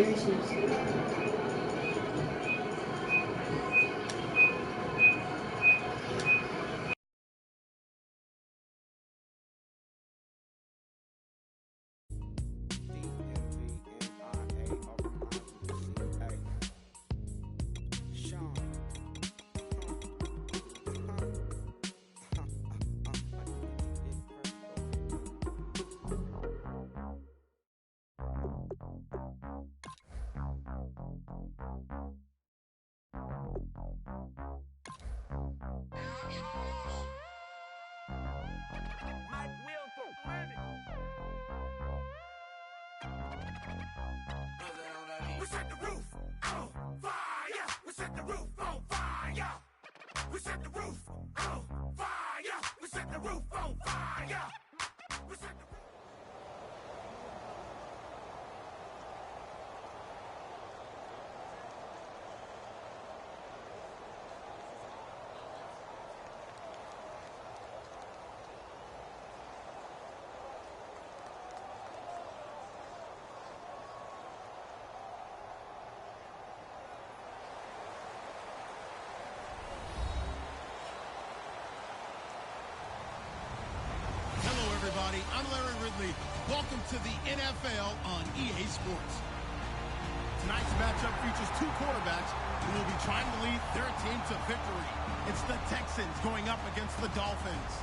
We set the roof on fire. We set the roof on fire. We set the roof on fire. We set the roof on fire. We set the everybody. I'm Larry Ridley. Welcome to the NFL on EA Sports. Tonight's matchup features two quarterbacks who will be trying to lead their team to victory. It's the Texans going up against the Dolphins.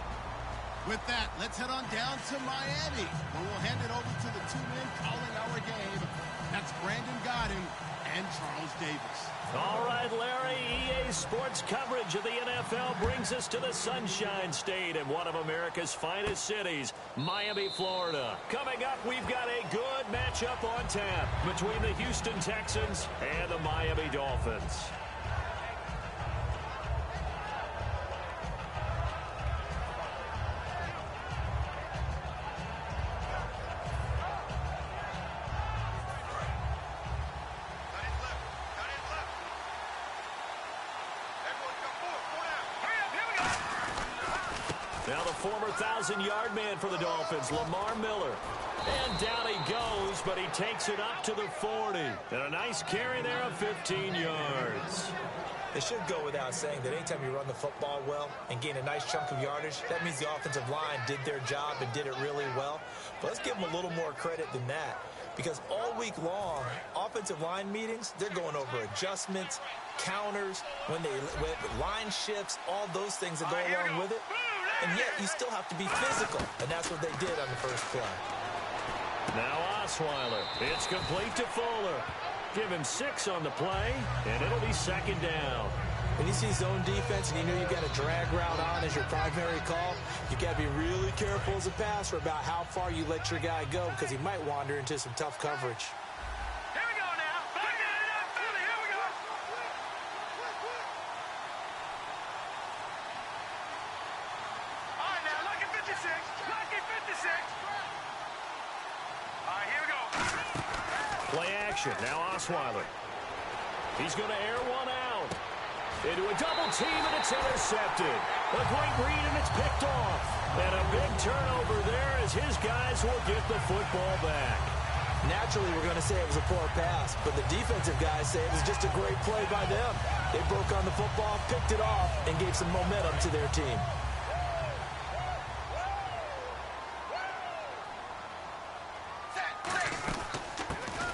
With that, let's head on down to Miami, where we'll hand it over to the two men calling our game. That's Brandon Godden and Charles Davis. All right, Larry, EA Sports coverage of the NFL brings us to the Sunshine State in one of America's finest cities, Miami, Florida. Coming up, we've got a good matchup on tap between the Houston Texans and the Miami Dolphins. Now the former 1,000-yard man for the Dolphins, Lamar Miller. And down he goes, but he takes it up to the 40. And a nice carry there of 15 yards. It should go without saying that anytime you run the football well and gain a nice chunk of yardage, that means the offensive line did their job and did it really well. But let's give them a little more credit than that, because all week long, offensive line meetings, they're going over adjustments, counters, when line shifts, all those things that go along with it. And yet you still have to be physical, and that's what they did on the first play. Now Osweiler. It's complete to Fuller. Give him 6 on the play, and it'll be second down. When you see zone defense and you know you've got a drag route on as your primary call, you got to be really careful as a passer about how far you let your guy go, because he might wander into some tough coverage. Here we go now. Back it up, Philly. Here we go. All right, now, lucky 56. Lucky 56. All right, here we go. Play action. Now Osweiler. He's going to air one out. Into a double team, and it's intercepted. A great read, and it's picked off. And a big turnover there as his guys will get the football back. Naturally, we're going to say it was a poor pass, but the defensive guys say it was just a great play by them. They broke on the football, picked it off, and gave some momentum to their team.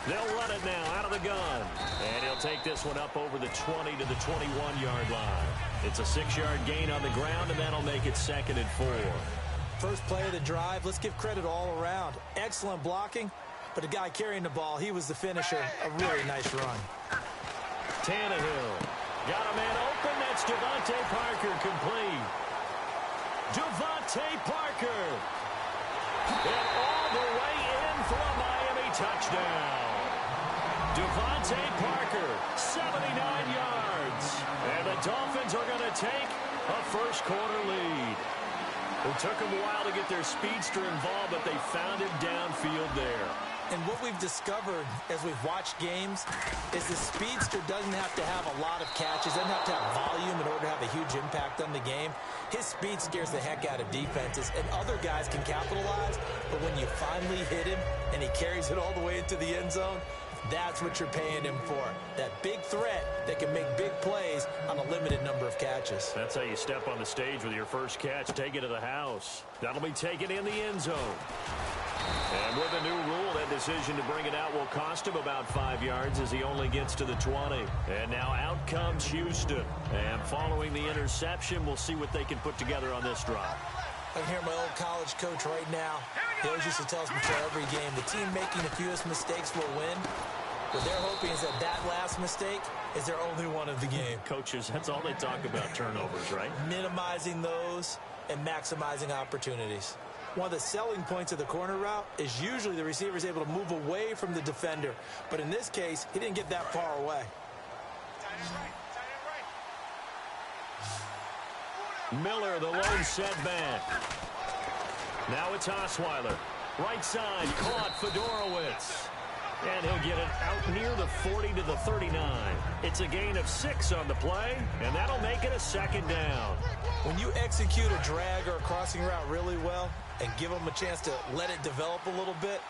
They'll run it now out of the gun. And he'll take this one up over the 20 to the 21-yard line. It's a 6-yard gain on the ground, and that'll make it second and 4. First play of the drive, let's give credit all around. Excellent blocking, but the guy carrying the ball, he was the finisher. A really nice run. Tannehill. Got a man open. That's Devontae Parker complete. Devontae Parker. And all the way in for a Miami touchdown. Devontae Parker, 79 yards. And the Dolphins are going to take a first-quarter lead. It took them a while to get their speedster involved, but they found him downfield there. And what we've discovered as we've watched games is the speedster doesn't have to have a lot of catches, doesn't have to have volume in order to have a huge impact on the game. His speed scares the heck out of defenses, and other guys can capitalize, but when you finally hit him and he carries it all the way into the end zone, That's what you're paying him for. That big threat that can make big plays on a limited number of catches. That's how you step on the stage with your first catch. Take it to the house. That'll be taken in the end zone. And with a new rule, that decision to bring it out will cost him about 5 yards as he only gets to the 20. And now out comes Houston. And following the interception, we'll see what they can put together on this drive. I can hear my old college coach right now. He always used to tell us before every game, the team making the fewest mistakes will win. What they're hoping is that last mistake is their only one of the game. Coaches, that's all they talk about, turnovers, right? Minimizing those and maximizing opportunities. One of the selling points of the corner route is usually the receiver is able to move away from the defender. But in this case, he didn't get that far away. Miller, the lone setback. Now it's Osweiler. Right side, caught Fedorowicz. And he'll get it out near the 40 to the 39. It's a gain of 6 on the play, and that'll make it a second down. When you execute a drag or a crossing route really well and give them a chance to let it develop a little bit,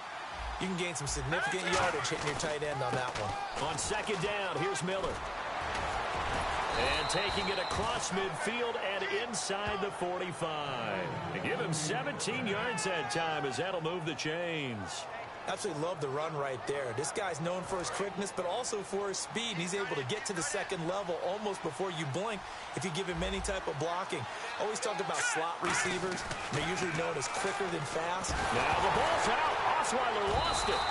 you can gain some significant yardage hitting your tight end on that one. On second down, here's Miller. And taking it across midfield and inside the 45. And give him 17 yards that time as that'll move the chains. Absolutely love the run right there. This guy's known for his quickness, but also for his speed. And he's able to get to the second level almost before you blink if you give him any type of blocking. Always talk about slot receivers. They're usually known as quicker than fast. Now the ball's out. Osweiler lost it.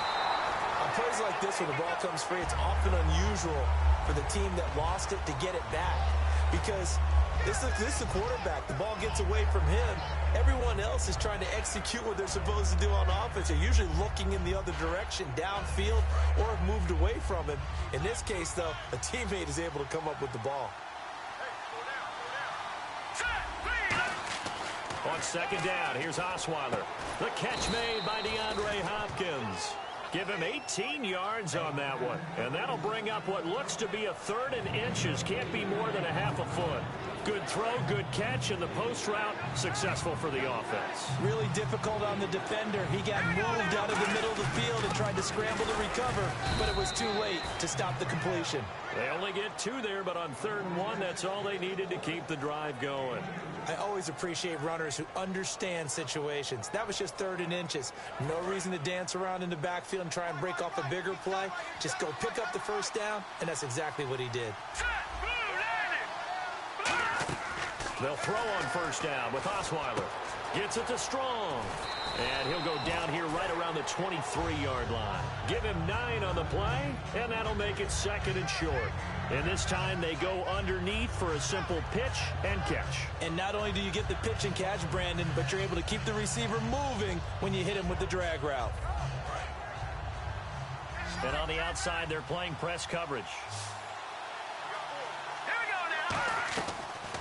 On plays like this, when the ball comes free, it's often unusual for the team that lost it to get it back. Because this is the quarterback. The ball gets away from him. Everyone else is trying to execute what they're supposed to do on offense. They're usually looking in the other direction, downfield, or have moved away from him. In this case, though, a teammate is able to come up with the ball. On second down, here's Osweiler. The catch made by DeAndre Hopkins. Give him 18 yards on that one. And that'll bring up what looks to be a 3rd and inches. Can't be more than a half a foot. Good throw, good catch, and the post route successful for the offense. Really difficult on the defender. He got moved out of the middle of the field and tried to scramble to recover, but it was too late to stop the completion. They only get 2 there, but on 3rd and 1, that's all they needed to keep the drive going. I always appreciate runners who understand situations. That was just 3rd and inches. No reason to dance around in the backfield and try and break off a bigger play. Just go pick up the first down, and that's exactly what he did. They'll throw on first down with Osweiler. Gets it to Strong. And he'll go down here right around the 23-yard line. Give him 9 on the play, and that'll make it 2nd and short. And this time they go underneath for a simple pitch and catch. And not only do you get the pitch and catch, Brandon, but you're able to keep the receiver moving when you hit him with the drag route. And on the outside, they're playing press coverage.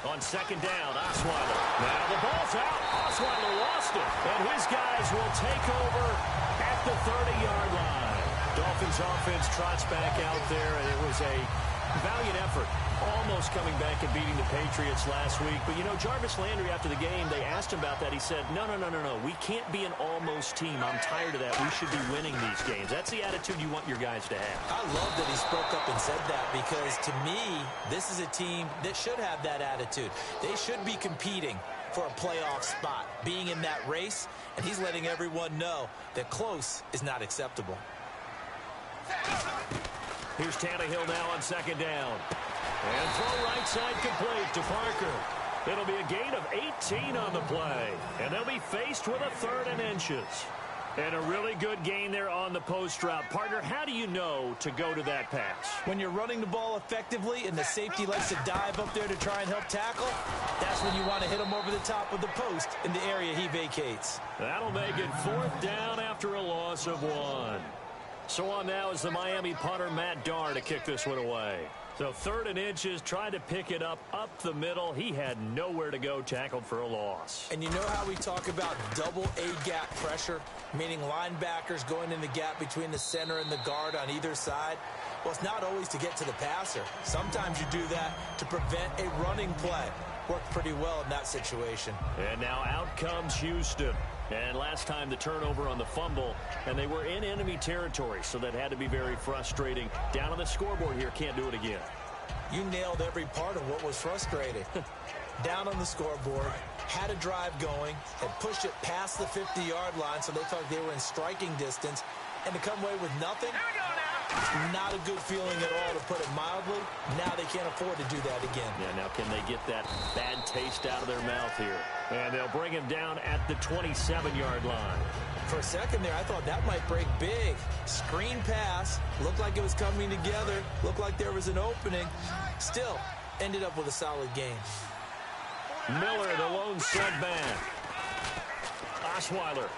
On second down, Osweiler. Now the ball's out. Osweiler lost it. And his guys will take over at the 30-yard line. Dolphins offense trots back out there, and it was a valiant effort. Almost coming back and beating the Patriots last week. But, you know, Jarvis Landry, after the game, they asked him about that. He said, no. We can't be an almost team. I'm tired of that. We should be winning these games. That's the attitude you want your guys to have. I love that he spoke up and said that because, to me, this is a team that should have that attitude. They should be competing for a playoff spot, being in that race, and he's letting everyone know that close is not acceptable. Here's Tannehill now on second down. And throw right side complete to Parker. It'll be a gain of 18 on the play. And they'll be faced with a 3rd and inches. And a really good gain there on the post route. Partner, how do you know to go to that pass? When you're running the ball effectively and the safety likes to dive up there to try and help tackle, that's when you want to hit him over the top of the post in the area he vacates. That'll make it 4th down after a loss of 1. So on now is the Miami punter, Matt Darr, to kick this one away. So 3rd and inches, trying to pick it up the middle. He had nowhere to go, tackled for a loss. And you know how we talk about double A-gap pressure, meaning linebackers going in the gap between the center and the guard on either side? Well, it's not always to get to the passer. Sometimes you do that to prevent a running play. Worked pretty well in that situation. And now out comes Houston. And last time the turnover on the fumble, and they were in enemy territory, so that had to be very frustrating. Down on the scoreboard here, can't do it again. You nailed every part of what was frustrating. Down on the scoreboard, had a drive going, had pushed it past the 50-yard line so they felt like they were in striking distance, and to come away with nothing, not a good feeling at all, to put it mildly. Now they can't afford to do that again. Yeah, now can they get that bad taste out of their mouth here? And they'll bring him down at the 27-yard line. For a second there, I thought that might break big. Screen pass, looked like it was coming together, looked like there was an opening. Still, ended up with a solid game. Miller, the lone sled back. Osweiler,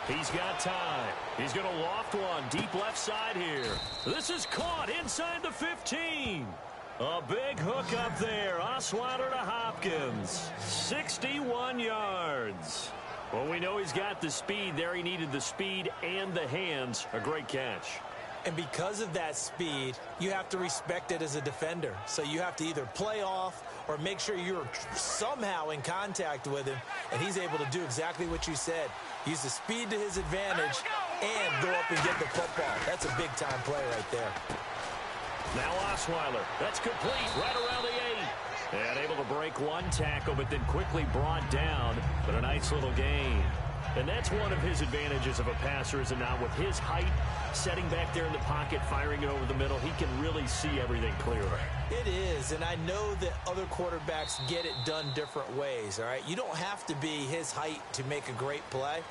he's got time. He's going to loft one deep left side here. This is caught inside the 15. A big hook up there. Osweiler to Hopkins. 61 yards. Well, we know he's got the speed there. He needed the speed and the hands. A great catch. And because of that speed, you have to respect it as a defender. So you have to either play off or make sure you're somehow in contact with him. And he's able to do exactly what you said. Use the speed to his advantage and go up and get the football. That's a big-time play right there. Now Osweiler. That's complete right around the 8. And able to break one tackle, but then quickly brought down. But a nice little gain. And that's one of his advantages of a passer, is it not? With his height, setting back there in the pocket, firing it over the middle, he can really see everything clearer. It is, and I know that other quarterbacks get it done different ways, all right? You don't have to be his height to make a great play.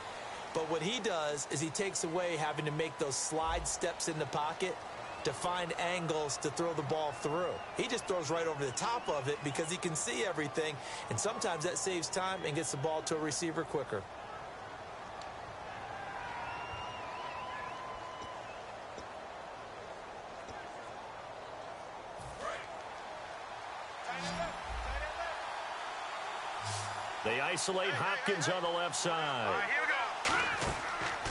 But what he does is he takes away having to make those slide steps in the pocket to find angles to throw the ball through. He just throws right over the top of it because he can see everything, and sometimes that saves time and gets the ball to a receiver quicker. They isolate Hopkins on the left side.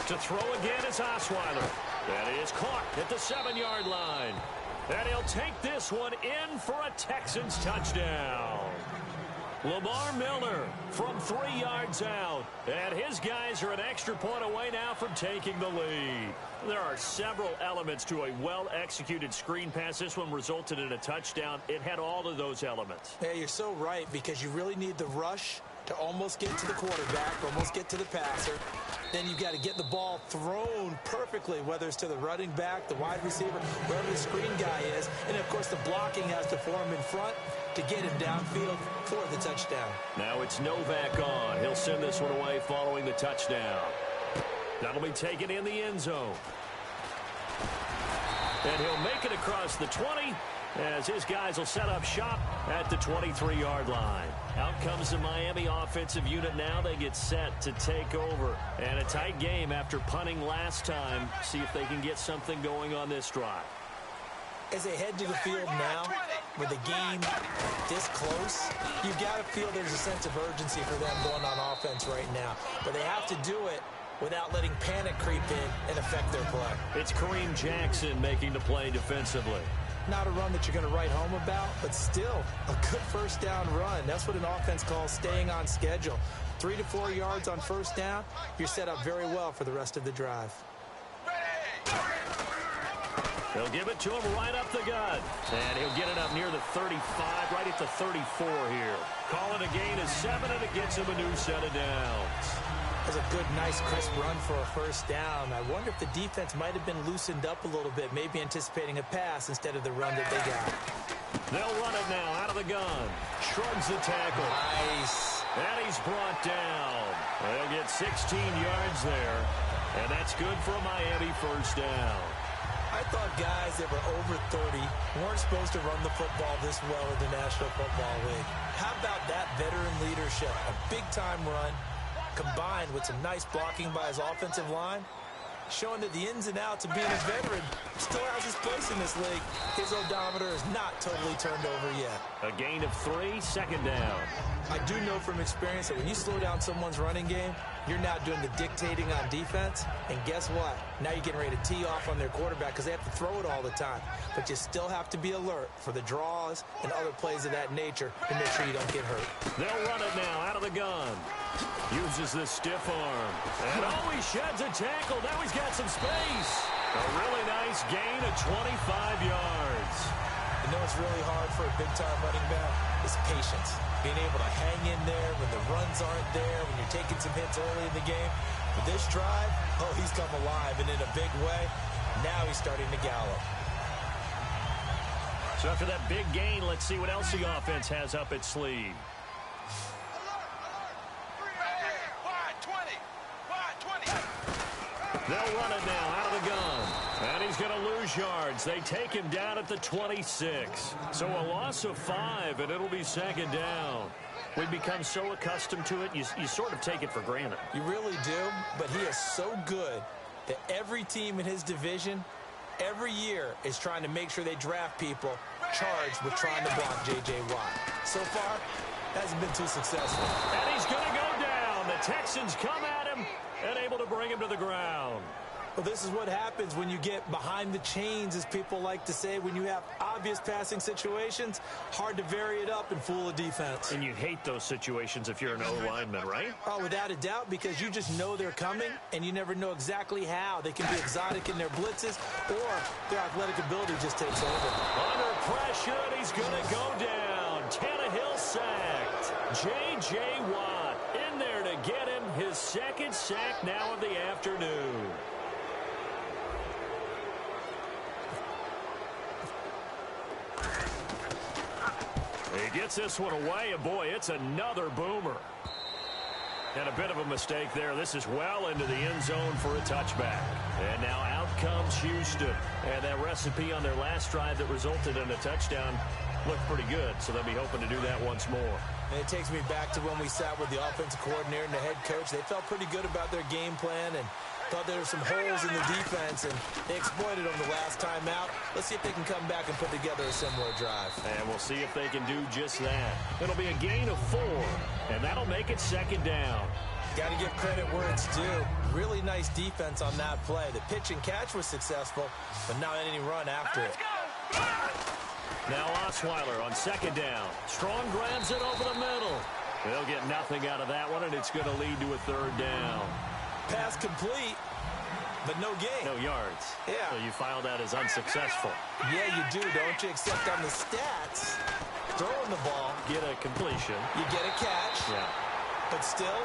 To throw again is Osweiler. That is caught at the 7-yard line. And he'll take this one in for a Texans touchdown. Lamar Miller from 3 yards out. And his guys are an extra point away now from taking the lead. There are several elements to a well-executed screen pass. This one resulted in a touchdown. It had all of those elements. Yeah, you're so right, because you really need the rush to almost get to the quarterback, almost get to the passer. Then you've got to get the ball thrown perfectly, whether it's to the running back, the wide receiver, wherever the screen guy is. And, of course, the blocking has to form in front to get him downfield for the touchdown. Now it's Novak on. He'll send this one away following the touchdown. That'll be taken in the end zone. And he'll make it across the 20 as his guys will set up shop at the 23-yard line. Out comes the Miami offensive unit now. They get set to take over. And a tight game after punting last time. See if they can get something going on this drive. As they head to the field now, with the game this close, you've got to feel there's a sense of urgency for them going on offense right now. But they have to do it without letting panic creep in and affect their play. It's Kareem Jackson making the play defensively. Not a run that you're going to write home about, but still a good first down run. That's what an offense calls staying on schedule. 3 to 4 yards on first down, you're set up very well for the rest of the drive. They'll give it to him right up the gut. And he'll get it up near the 35, right at the 34 here. Calling a gain of 7, and it gets him a new set of downs. That's a good, nice, crisp run for a first down. I wonder if the defense might have been loosened up a little bit, maybe anticipating a pass instead of the run that they got. They'll run it now out of the gun. Shrugs the tackle. Nice. And he's brought down. They'll get 16 yards there. And that's good for a Miami first down. I thought guys that were over 30 weren't supposed to run the football this well in the National Football League. How about that veteran leadership? A big-time run, combined with some nice blocking by his offensive line, showing that the ins and outs of being a veteran still has his place in this league. His odometer is not totally turned over yet. A gain of 3, second down. I do know from experience that when you slow down someone's running game, you're now doing the dictating on defense. And guess what? Now you're getting ready to tee off on their quarterback because they have to throw it all the time. But you still have to be alert for the draws and other plays of that nature to make sure you don't get hurt. They'll run it now out of the gun. Uses the stiff arm. And oh, he sheds a tackle. Now he's got some space. A really nice gain of 25 yards. You know what's really hard for a big-time running back is patience. Being able to hang in there when the runs aren't there, when you're taking some hits early in the game. But this drive, oh, he's come alive and in a big way. Now he's starting to gallop. So after that big gain, let's see what else the offense has up its sleeve. They'll run it now out of the gun. And he's going to lose yards. They take him down at the 26. So a loss of 5, and it'll be second down. We've become so accustomed to it, you sort of take it for granted. You really do, but he is so good that every team in his division, every year, is trying to make sure they draft people charged with trying to block J.J. Watt. So far, hasn't been too successful. And he's going to go down. The Texans come at him and able to bring him to the ground. Well, this is what happens when you get behind the chains, as people like to say. When you have obvious passing situations, hard to vary it up and fool a defense. And you hate those situations if you're an O-lineman, right? Oh, without a doubt, because you just know they're coming, and you never know exactly how. They can be exotic in their blitzes, or their athletic ability just takes over. Under pressure, and he's going to go down. Tannehill sacked. J.J. Watt in there to get him his second sack now of the afternoon. He gets this one away, and boy, it's another boomer. And a bit of a mistake there. This is well into the end zone for a touchback. And now out comes Houston. And that recipe on their last drive that resulted in a touchdown looked pretty good, so they'll be hoping to do that once more. And it takes me back to when we sat with the offensive coordinator and the head coach. They felt pretty good about their game plan and thought there were some holes in the defense, and they exploited them the last time out. Let's see if they can come back and put together a similar drive. And we'll see if they can do just that. It'll be a gain of 4, and that'll make it second down. Got to give credit where it's due. Really nice defense on that play. The pitch and catch was successful, but not any run after it. Now Osweiler on second down. Strong grabs it over the middle. They'll get nothing out of that one, and it's going to lead to a third down. Pass complete, but no gain. No yards. Yeah. So you file that as unsuccessful. Yeah, you do, don't you? Except on the stats, throwing the ball. Get a completion. You get a catch. Yeah. But still,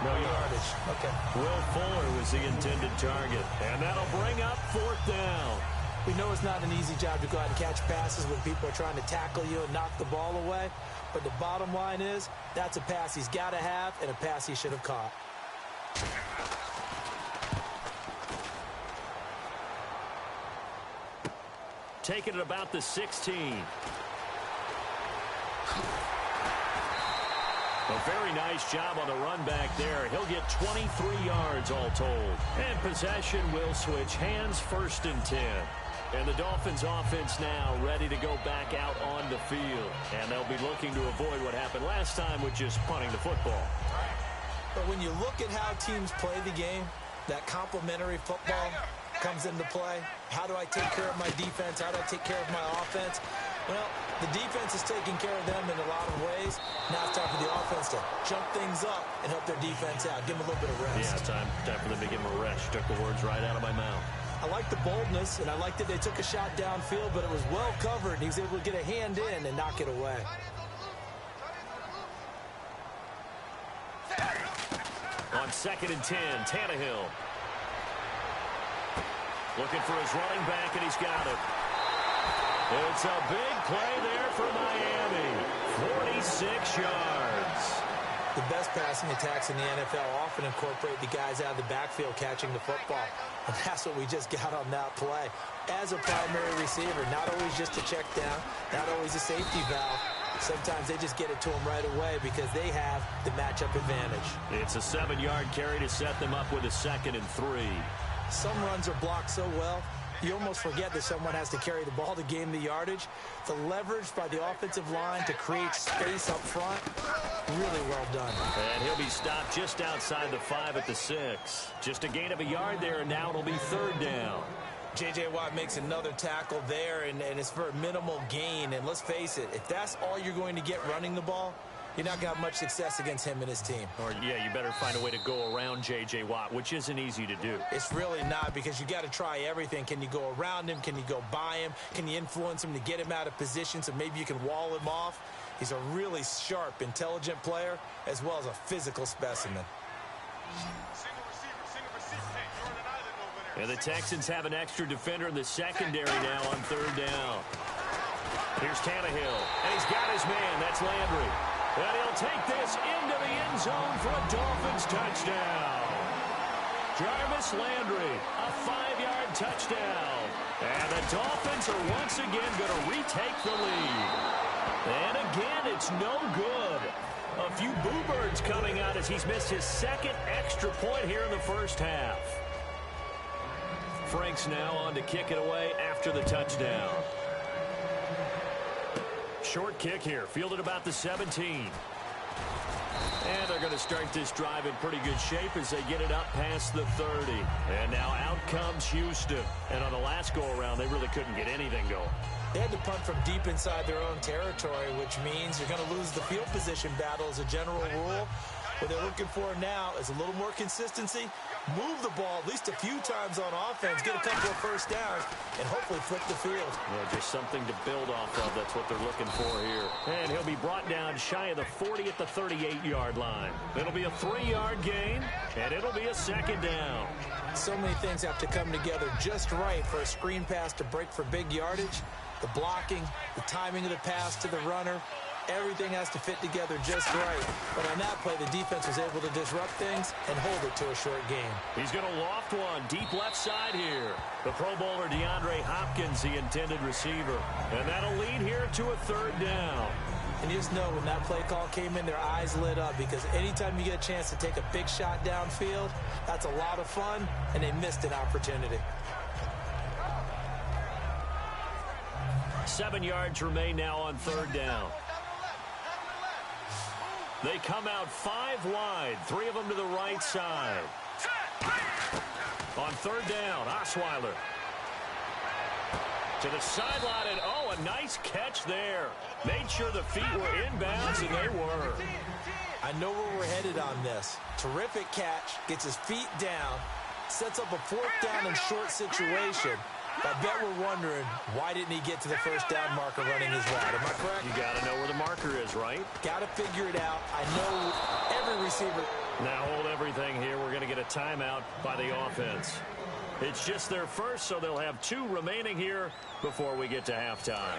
no yardage. Okay. Will Fuller was the intended target, and that'll bring up fourth down. We know it's not an easy job to go out and catch passes when people are trying to tackle you and knock the ball away. But the bottom line is, that's a pass he's got to have and a pass he should have caught. Taking it about the 16. A very nice job on the run back there. He'll get 23 yards all told. And possession will switch hands, 1st and 10. And the Dolphins offense now ready to go back out on the field. And they'll be looking to avoid what happened last time, which is punting the football. But when you look at how teams play the game, that complementary football comes into play. How do I take care of my defense? How do I take care of my offense? Well, the defense is taking care of them in a lot of ways. Now it's time for the offense to jump things up and help their defense out. Give them a little bit of rest. Yeah, time for them to give them a rest. You took the words right out of my mouth. I like the boldness, and I like that they took a shot downfield, but it was well covered, and he was able to get a hand in and knock it away. On 2nd and 10, Tannehill. Looking for his running back, and he's got it. It's a big play there for Miami. 46 yards. The best passing attacks in the NFL often incorporate the guys out of the backfield catching the football. And that's what we just got on that play. As a primary receiver, not always just a check down, not always a safety valve. Sometimes they just get it to them right away because they have the matchup advantage. It's a 7-yard carry to set them up with a 2nd and 3. Some runs are blocked so well, you almost forget that someone has to carry the ball to gain the yardage. The leverage by the offensive line to create space up front, really well done. And he'll be stopped just outside the 5 at the 6. Just a gain of a yard there, and now it'll be 3rd down. J.J. Watt makes another tackle there, and it's for a minimal gain. And let's face it, if that's all you're going to get running the ball, you're not going to have much success against him and his team. Or, yeah, you better find a way to go around J.J. Watt, which isn't easy to do. It's really not, because you got to try everything. Can you go around him? Can you go by him? Can you influence him to get him out of position so maybe you can wall him off? He's a really sharp, intelligent player, as well as a physical specimen. And the Texans have an extra defender in the secondary now on third down. Here's Tannehill, and he's got his man. That's Landry. And he'll take this into the end zone for a Dolphins touchdown. Jarvis Landry, a 5-yard touchdown. And the Dolphins are once again going to retake the lead. And again, it's no good. A few boo birds coming out as he's missed his second extra point here in the first half. Frank's now on to kick it away after the touchdown. Short kick here, fielded about the 17. And they're going to start this drive in pretty good shape as they get it up past the 30. And now out comes Houston. And on the last go-around, they really couldn't get anything going. They had to punt from deep inside their own territory, which means you're going to lose the field position battle as a general rule. What they're looking for now is a little more consistency, move the ball at least a few times on offense, get a couple of first downs, and hopefully flip the field. Yeah, just something to build off of. That's what they're looking for here. And he'll be brought down shy of the 40 at the 38-yard line. It'll be a 3-yard gain, and it'll be a second down. So many things have to come together just right for a screen pass to break for big yardage. The blocking, the timing of the pass to the runner, everything has to fit together just right. But on that play, the defense was able to disrupt things and hold it to a short game. He's going to loft one deep left side here. The Pro Bowler DeAndre Hopkins, the intended receiver. And that'll lead here to a third down. And you just know when that play call came in, their eyes lit up, because anytime you get a chance to take a big shot downfield, that's a lot of fun, and they missed an opportunity. 7 yards remain now on third down. They come out 5 wide, 3 of them to the right side. On third down, Osweiler to the sideline, and oh, a nice catch there. Made sure the feet were inbounds, and they were. I know where we're headed on this. Terrific catch, gets his feet down, sets up a fourth down and short situation. I bet we're wondering, why didn't he get to the first down marker running his route? Am I correct? You got to know where the marker is, right? Got to figure it out. I know every receiver. Now hold everything here. We're going to get a timeout by the offense. It's just their first, so they'll have 2 remaining here before we get to halftime.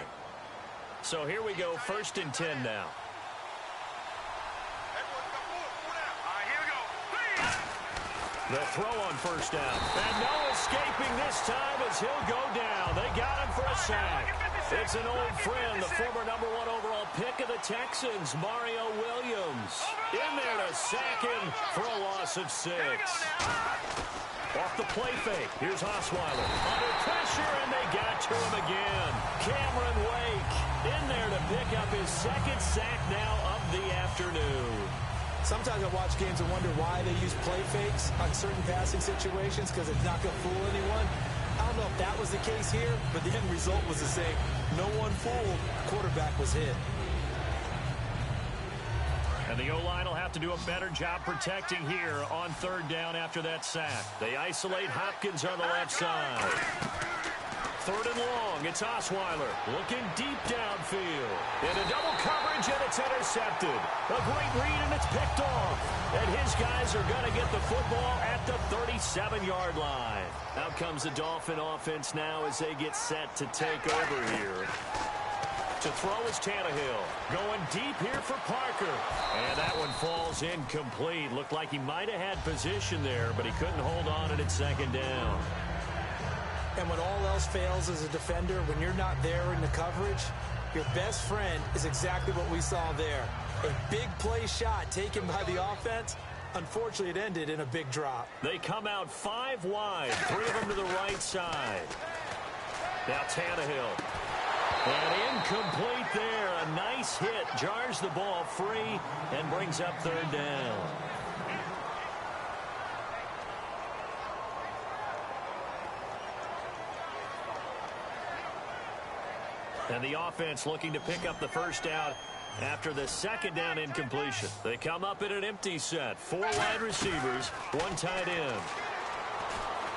So here we go, 1st and 10 now. The throw on first down. And no escaping this time as he'll go down. They got him for a sack. It's an old friend, the former #1 overall pick of the Texans, Mario Williams. In there to sack him for a loss of 6. Off the play fake. Here's Osweiler. Under pressure, and they got to him again. Cameron Wake in there to pick up his 2nd sack now of the afternoon. Sometimes I watch games and wonder why they use play fakes on certain passing situations, because it's not going to fool anyone. I don't know if that was the case here, but the end result was the same. No one fooled. Quarterback was hit. And the O-line will have to do a better job protecting here on third down after that sack. They isolate Hopkins on the left side. 3rd and long, it's Osweiler looking deep downfield. Into double coverage, and it's intercepted. A great read, and it's picked off. And his guys are going to get the football at the 37-yard line. Out comes the Dolphin offense now as they get set to take over here. To throw is Tannehill. Going deep here for Parker. And that one falls incomplete. Looked like he might have had position there, but he couldn't hold on, and it's 2nd down. And when all else fails as a defender, when you're not there in the coverage, your best friend is exactly what we saw there. A big play shot taken by the offense. Unfortunately, it ended in a big drop. They come out 5 wide, 3 of them to the right side. Now Tannehill. And incomplete there. A nice hit. Jars the ball free and brings up 3rd down. And the offense looking to pick up the first down after the second down incompletion. They come up in an empty set. 4 wide receivers, 1 tight end.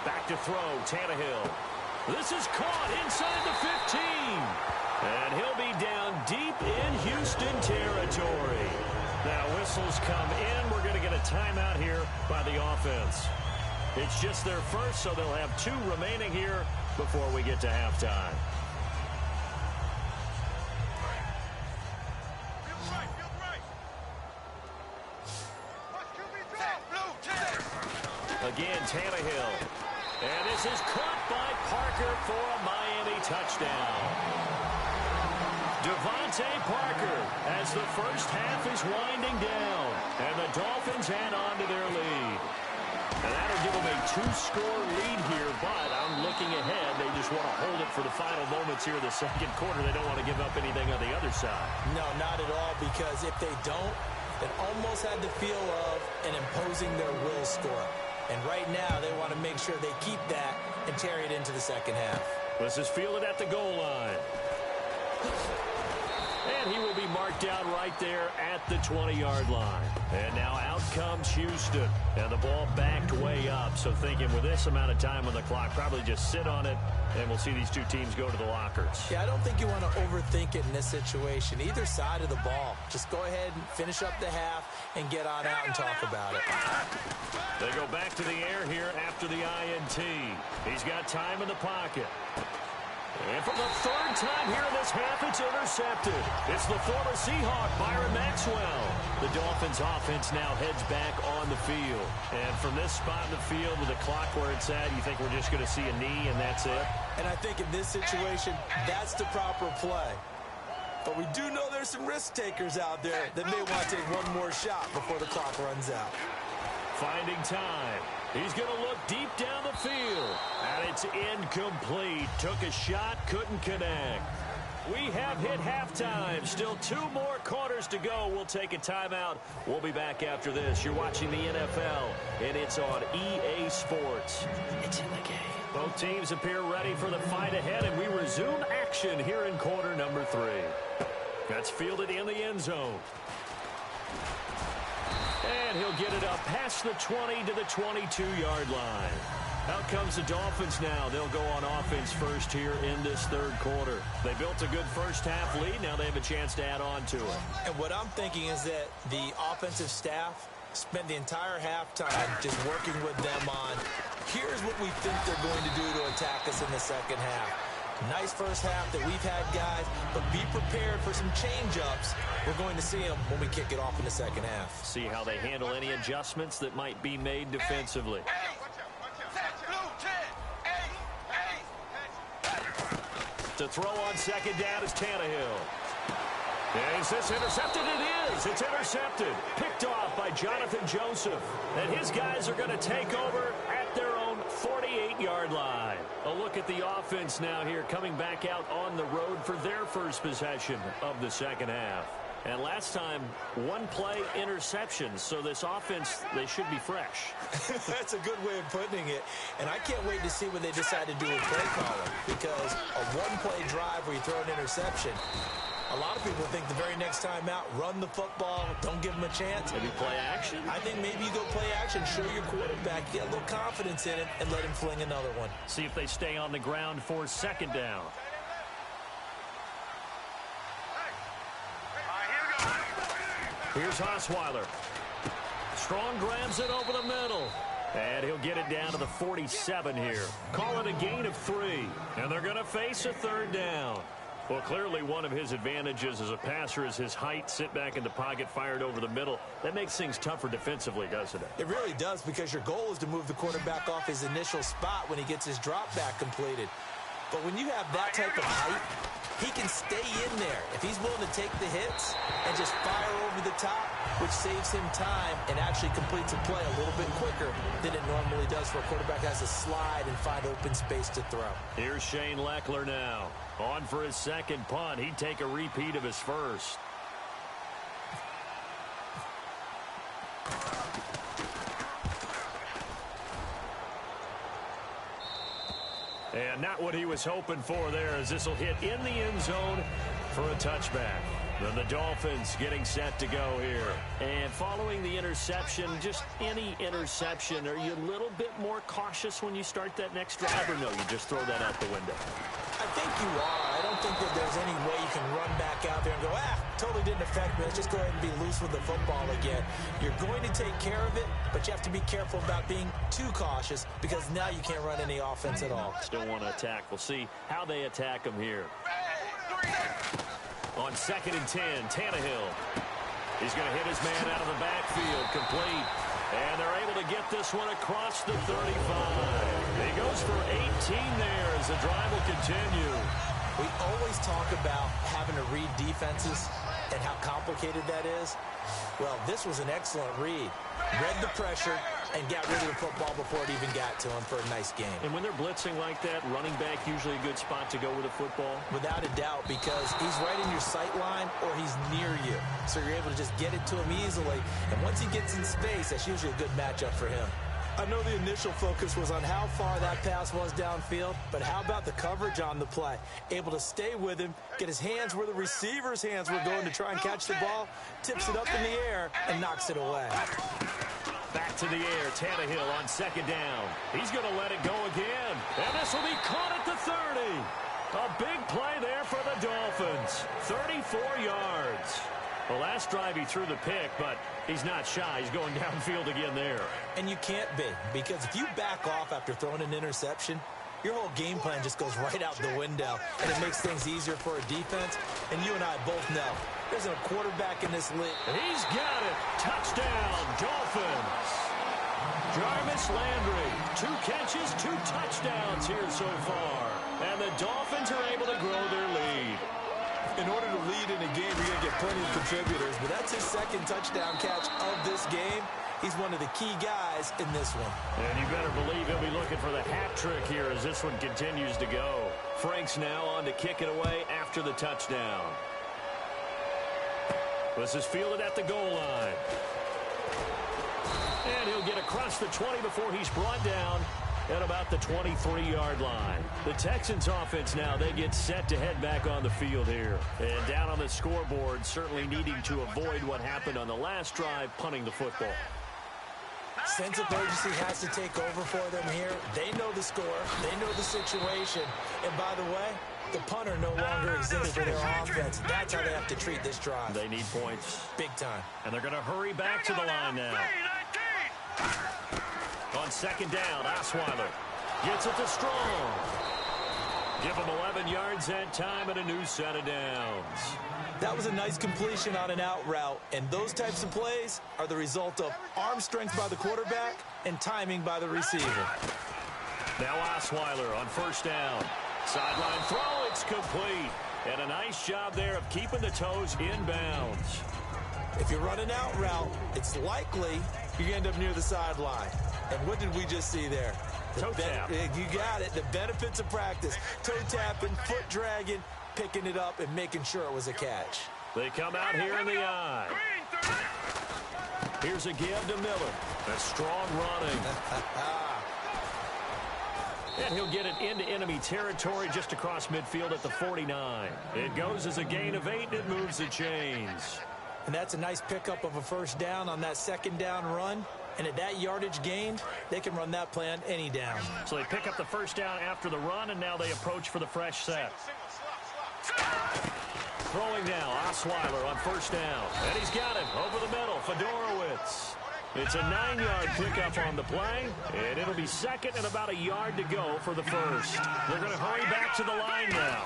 Back to throw, Tannehill. This is caught inside the 15. And he'll be down deep in Houston territory. Now whistles come in. We're going to get a timeout here by the offense. It's just their first, so they'll have 2 remaining here before we get to halftime. Again, Tannehill. And this is caught by Parker for a Miami touchdown. Devontae Parker as the first half is winding down. And the Dolphins add on to their lead. And that'll give them a 2-score lead here, but I'm looking ahead. They just want to hold it for the final moments here in the second quarter. They don't want to give up anything on the other side. No, not at all, because if they don't, it almost had the feel of an imposing their will score. And right now, they want to make sure they keep that and carry it into the second half. This is fielded at the goal line. And he will be marked down right there at the 20-yard line. And now out comes Houston. And the ball backed way up. So thinking with this amount of time on the clock, probably just sit on it, and we'll see these 2 teams go to the lockers. Yeah, I don't think you want to overthink it in this situation. Either side of the ball. Just go ahead and finish up the half and get on out and talk about it. They go back to the air here after the INT. He's got time in the pocket. And for the 3rd time here in this half, it's intercepted. It's the former Seahawk, Byron Maxwell. The Dolphins offense now heads back on the field. And from this spot in the field with the clock where it's at, you think we're just going to see a knee and that's it? And I think in this situation, that's the proper play. But we do know there's some risk takers out there that may want to take one more shot before the clock runs out. Finding time. He's going to look deep down the field. And it's incomplete. Took a shot, couldn't connect. We have hit halftime. Still 2 more quarters to go. We'll take a timeout. We'll be back after this. You're watching the NFL, and it's on EA Sports. It's in the game. Both teams appear ready for the fight ahead, and we resume action here in quarter number 3. That's fielded in the end zone. And he'll get it up past the 20 to the 22-yard line. Out comes the Dolphins now. They'll go on offense first here in this 3rd quarter. They built a good first half lead. Now they have a chance to add on to it. And what I'm thinking is that the offensive staff spent the entire halftime just working with them on, here's what we think they're going to do to attack us in the second half. Nice first half that we've had, guys, but be prepared for some change-ups. We're going to see them when we kick it off in the second half. See how they handle any adjustments that might be made defensively. To throw on second down is Tannehill. Is this intercepted? It is. It's intercepted. Picked off by Jonathan Joseph. And his guys are going to take over at their own 48-yard line. A look at the offense now here, coming back out on the road for their first possession of the second half. And last time, 1 play interception. So this offense, they should be fresh. That's a good way of putting it. And I can't wait to see what they decide to do with play calling. Because a 1-play drive where you throw an interception, a lot of people think the very next time out, run the football, don't give them a chance. Maybe play action? I think maybe you go play action, show your quarterback, get a little confidence in it, and let him fling another one. See if they stay on the ground for second down. Here's Osweiler. Strong grabs it over the middle. And he'll get it down to the 47 here. Call it a gain of 3. And they're going to face a 3rd down. Well, clearly one of his advantages as a passer is his height. Sit back in the pocket, fired over the middle. That makes things tougher defensively, doesn't it? It really does, because your goal is to move the quarterback off his initial spot when he gets his drop back completed. But when you have that type of height, he can stay in there if he's willing to take the hits and just fire over the top, which saves him time and actually completes a play a little bit quicker than it normally does for a quarterback has to slide and find open space to throw. Here's Shane Leckler now. On for his second punt. He'd take a repeat of his first. And not what he was hoping for there, as this will hit in the end zone for a touchback. And the Dolphins getting set to go here. And following the interception, just any interception, are you a little bit more cautious when you start that next drive, or no, you just throw that out the window? I think you are. I don't think that there's any way you can run back out there and go, totally didn't affect me. Let's just go ahead and be loose with the football again. You're going to take care of it, but you have to be careful about being too cautious because now you can't run any offense at all. Still want to attack. We'll see how they attack them here. On 2nd and 10, Tannehill. He's going to hit his man out of the backfield, complete. And they're able to get this one across the 35. He goes for 18 there as the drive will continue. We always talk about having to read defenses and how complicated that is. Well, this was an excellent read. Read the pressure and got rid of the football before it even got to him for a nice game. And when they're blitzing like that, running back usually a good spot to go with a football? Without a doubt, because he's right in your sight line or he's near you. So you're able to just get it to him easily. And once he gets in space, that's usually a good matchup for him. I know the initial focus was on how far that pass was downfield, but how about the coverage on the play? Able to stay with him, get his hands where the receiver's hands were going to try and catch the ball, tips it up in the air, and knocks it away. Back to the air, Tannehill on 2nd down. He's going to let it go again, and this will be caught at the 30. A big play there for the Dolphins, 34 yards. The last drive he threw the pick, but he's not shy. He's going downfield again there. And you can't be, because if you back off after throwing an interception, your whole game plan just goes right out the window, and it makes things easier for a defense. And you and I both know there's a quarterback in this league. He's got it. Touchdown, Dolphins. Jarvis Landry, 2 catches, 2 touchdowns here so far. And the Dolphins are able to grow their lead. In order to lead in a game, you're going to get plenty of contributors, but that's his 2nd touchdown catch of this game. He's one of the key guys in this one. And you better believe he'll be looking for the hat trick here as this one continues to go. Frank's now on to kick it away after the touchdown. This is fielded at the goal line. And he'll get across the 20 before he's brought down at about the 23-yard line. The Texans offense now, they get set to head back on the field here. And down on the scoreboard, certainly needing to avoid what happened on the last drive, punting the football. Sense of urgency has to take over for them here. They know the score. They know the situation. And by the way, the punter no longer exists for their offense. That's how they have to treat this drive. They need points. Big time. And they're going to hurry back to the line now. On 2nd down, Osweiler gets it to Strong. Give him 11 yards that time and a new set of downs. That was a nice completion on an out route, and those types of plays are the result of arm strength by the quarterback and timing by the receiver. Now Osweiler on 1st down. Sideline throw, it's complete. And a nice job there of keeping the toes inbounds. If you run an out route, it's likely you end up near the sideline. And what did we just see there? Toe tap. You got it. The benefits of practice. Toe tapping, foot dragging, picking it up, and making sure it was a catch. They come out here in the eye. Here's a give to Miller. A strong running. And he'll get it into enemy territory just across midfield at the 49. It goes as a gain of 8, and it moves the chains. And that's a nice pickup of a 1st down on that 2nd down run. And at that yardage gained, they can run that play on any down. So they pick up the 1st down after the run, and now they approach for the fresh set. Throwing now, Osweiler on 1st down. And he's got it over the middle, Fedorowicz. It's a 9-yard pickup on the play, and it'll be 2nd and about a yard to go for the 1st. They're going to hurry back to the line now.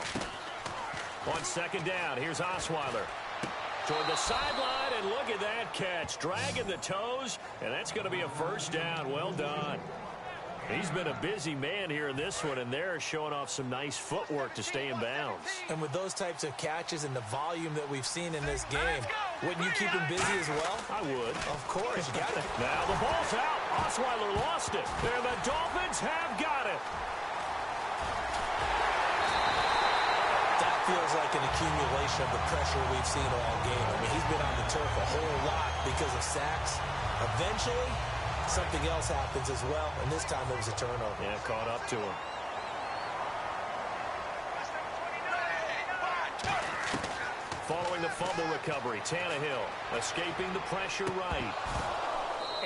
On 2nd down, here's Osweiler. Toward the sideline, and look at that catch. Dragging the toes, and that's going to be a 1st down. Well done. He's been a busy man here in this one, and they're showing off some nice footwork to stay in bounds. And with those types of catches and the volume that we've seen in this game, wouldn't you keep him busy as well? I would. Of course, you got it. Now the ball's out. Osweiler lost it. And the Dolphins have got it. That feels like an accumulation of the pressure we've seen all game. I mean, he's been on the turf a whole lot because of sacks. Eventually, something else happens as well, and this time it was a turnover. Yeah, caught up to him. Following the fumble recovery. Tannehill escaping the pressure right.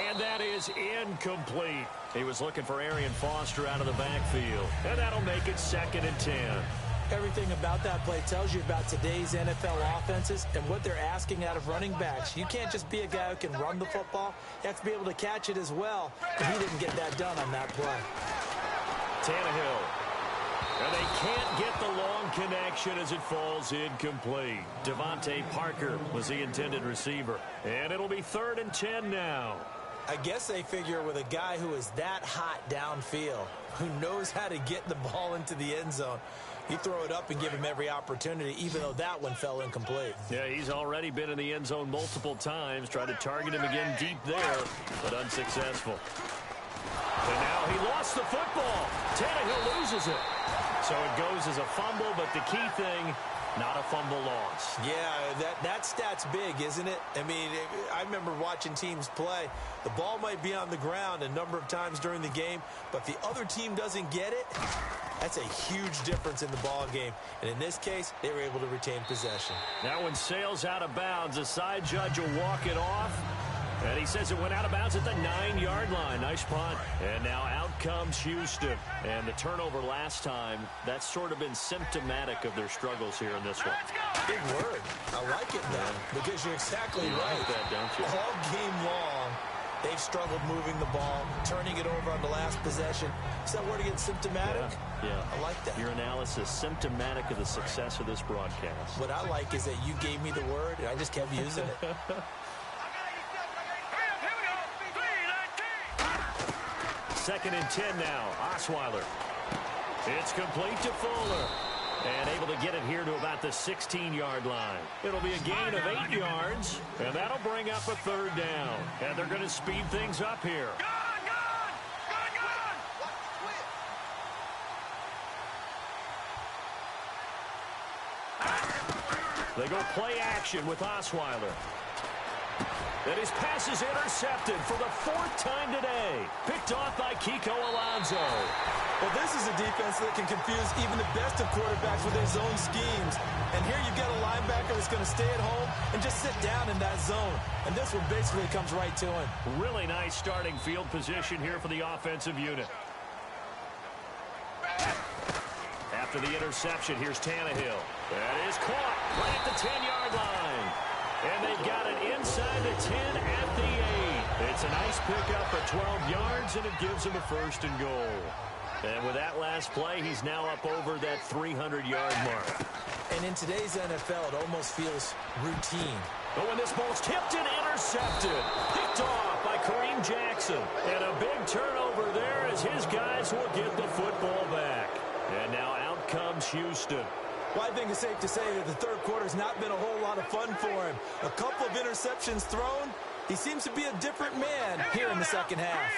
And that is incomplete. He was looking for Arian Foster out of the backfield. And that'll make it 2nd and 10. Everything about that play tells you about today's NFL offenses and what they're asking out of running backs. You can't just be a guy who can run the football. You have to be able to catch it as well. And he didn't get that done on that play. Tannehill. And they can't get the long connection as it falls incomplete. Devontae Parker was the intended receiver. And it'll be 3rd and 10 now. I guess they figure with a guy who is that hot downfield, who knows how to get the ball into the end zone, you throw it up and give him every opportunity, even though that one fell incomplete. Yeah, he's already been in the end zone multiple times. Tried to target him again deep there, but unsuccessful. And now he lost the football. Tannehill loses it. So it goes as a fumble, but the key thing, not a fumble loss. Yeah, that stat's big, isn't it? I mean, I remember watching teams play. The ball might be on the ground a number of times during the game, but if the other team doesn't get it, that's a huge difference in the ball game. And in this case, they were able to retain possession. Now when Sale's out of bounds, a side judge will walk it off. And he says it went out of bounds at the 9-yard line. Nice punt. And now out comes Houston. And the turnover last time, that's sort of been symptomatic of their struggles here in this one. Big word. I like it, man, because you're exactly right. Like that, don't you? All game long, they've struggled moving the ball, turning it over on the last possession. Is that word again, symptomatic? Yeah. I like that. Your analysis, symptomatic of the success of this broadcast. What I like is that you gave me the word, and I just kept using it. 2nd and 10 now. Osweiler. It's complete to Fuller. And able to get it here to about the 16-yard line. It'll be a gain of 8 yards, and that'll bring up a 3rd down. And they're going to speed things up here. They go play action with Osweiler. And his pass is intercepted for the 4th time today. Picked off by Kiko Alonso. Well, this is a defense that can confuse even the best of quarterbacks with their zone schemes. And here you've got a linebacker that's going to stay at home and just sit down in that zone. And this one basically comes right to him. Really nice starting field position here for the offensive unit. After the interception, here's Tannehill. That is caught right at the 10-yard line. And they've got it inside the 10 at the 8. It's a nice pickup for 12 yards, and it gives him a 1st and goal. And with that last play, he's now up over that 300-yard mark. And in today's NFL, it almost feels routine. But when this ball's tipped and intercepted, picked off by Kareem Jackson. And a big turnover there as his guys will get the football back. And now out comes Houston. Well, I think it's safe to say that the 3rd quarter's not been a whole lot of fun for him. A couple of interceptions thrown. He seems to be a different man here in the 2nd half.